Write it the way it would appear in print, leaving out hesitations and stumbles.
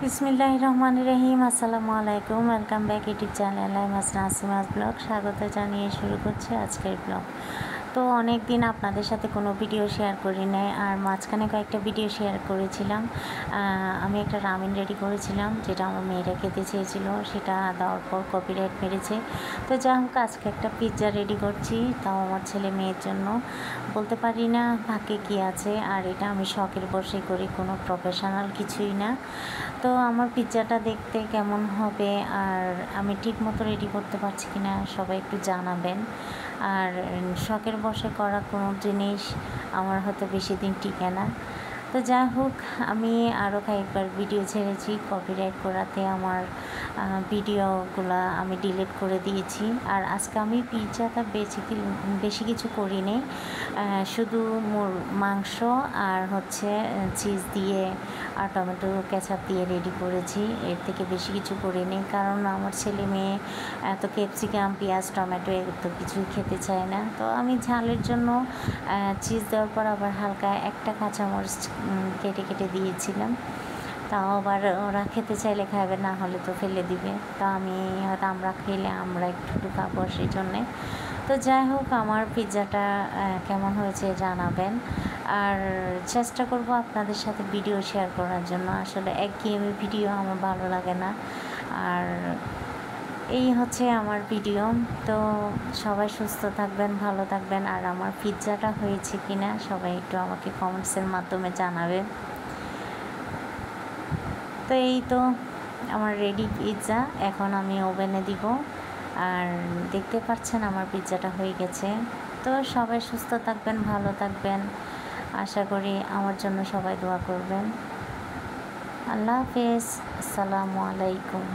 বিসমিল্লাহির রহমানির রহিম। আসসালামু আলাইকুম। Welcome back YouTube channel Nasima's blog. স্বাগত জানিয়ে শুরু করছি আজকের ব্লগ। তো অনেক দিন আপনাদের সাথে কোনো ভিডিও শেয়ার করি নাই, আর মাঝখানে কয়েকটা ভিডিও শেয়ার করেছিলাম। আমি একটা রামেন রেডি করেছিলাম, যেটা আমার মেয়েরা খেতে চেয়েছিল, সেটা দেওয়ার পর কপিরাইট মেরেছে। তো যাই হোক, আজকে একটা পিৎজা রেডি করছি, তাও আমার ছেলে মেয়ের জন্য। বলতে পারি না ভাগ্যে কী আছে, আর এটা আমি শখের বসে করি, কোনো প্রফেশনাল কিছুই না। তো আমার পিৎজাটা দেখতে কেমন হবে আর আমি ঠিক মতো রেডি করতে পারছি কি না সবাই একটু জানাবেন। আর শখের বশে করা কোনো জিনিস আমার হয়তো বেশি দিন টিকে না। তো যাই হোক, আমি আরও কয়েকবার ভিডিও ছেড়েছি, কপিরাইট করাতে আমার ভিডিওগুলো আমি ডিলিট করে দিয়েছি। আর আজকে আমি পিৎজাটা বেশি কিছু করিনি, শুধু মাংস আর হচ্ছে চিজ দিয়ে আর টমেটো কেচাপ দিয়ে রেডি করেছি। এর থেকে বেশি কিছু করিনি, কারণ আমার ছেলে মেয়ে এত ক্যাপসিকাম, পেঁয়াজ, টমেটো এত কিছুই খেতে চায় না। তো আমি ঝালের জন্য চিজ দেওয়ার পর আবার হালকা একটা কাঁচামরিচ কেটে কেটে দিয়েছিলাম। তাও আবার ওরা খেতে চাইলে খাবে, না হলে তো ফেলে দিবে। তো আমি হয়তো আমরা খেলে আমরা একটু খাবো সেই জন্যে। তো যাই হোক, আমার পিৎজাটা কেমন হয়েছে জানাবেন। আর চেষ্টা করব আপনাদের সাথে ভিডিও শেয়ার করার জন্য। আসলে একঘেয়েমি ভিডিও আমার ভালো লাগে না। আর এই হচ্ছে আমার ভিডিও। তো সবাই সুস্থ থাকবেন, ভালো থাকবেন। আর আমার পিৎজাটা হয়েছে কি না সবাই একটু আমাকে কমেন্টসের মাধ্যমে জানাবেন। তো এই তো আমার রেডি পিৎজা, এখন আমি ওভেনে দিব। আর দেখতে পাচ্ছেন আমার পিৎজাটা হয়ে গেছে। তো সবাই সুস্থ থাকবেন, ভালো থাকবেন। আশা করি আমার জন্য সবাই দোয়া করবেন। আল্লাহ হাফেজ। আসসালামু আলাইকুম।